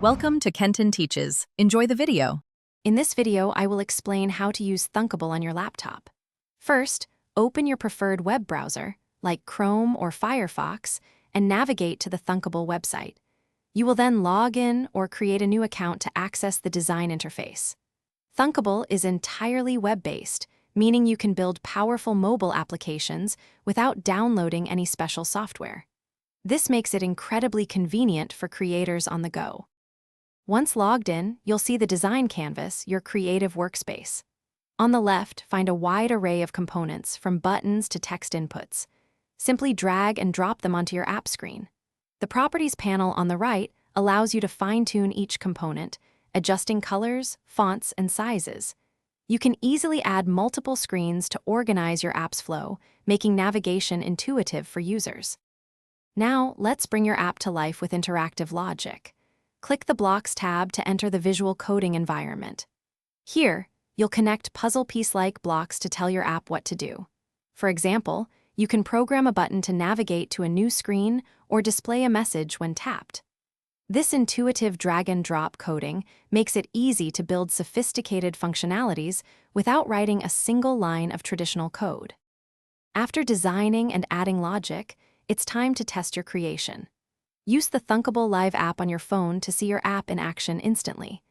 Welcome to Kenton Teaches. Enjoy the video. In this video, I will explain how to use Thunkable on your laptop. First, open your preferred web browser, like Chrome or Firefox, and navigate to the Thunkable website. You will then log in or create a new account to access the design interface. Thunkable is entirely web-based, meaning you can build powerful mobile applications without downloading any special software. This makes it incredibly convenient for creators on the go. Once logged in, you'll see the design canvas, your creative workspace. On the left, find a wide array of components, from buttons to text inputs. Simply drag and drop them onto your app screen. The Properties panel on the right allows you to fine-tune each component, adjusting colors, fonts, and sizes. You can easily add multiple screens to organize your app's flow, making navigation intuitive for users. Now, let's bring your app to life with interactive logic. Click the Blocks tab to enter the visual coding environment. Here, you'll connect puzzle piece-like blocks to tell your app what to do. For example, you can program a button to navigate to a new screen or display a message when tapped. This intuitive drag-and-drop coding makes it easy to build sophisticated functionalities without writing a single line of traditional code. After designing and adding logic, it's time to test your creation. Use the Thunkable Live app on your phone to see your app in action instantly.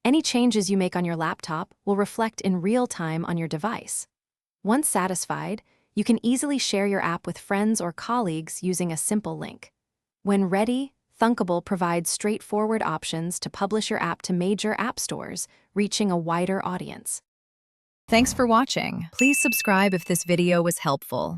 Any changes you make on your laptop will reflect in real time on your device. Once satisfied, you can easily share your app with friends or colleagues using a simple link. When ready, Thunkable provides straightforward options to publish your app to major app stores, reaching a wider audience. Thanks for watching. Please subscribe if this video was helpful.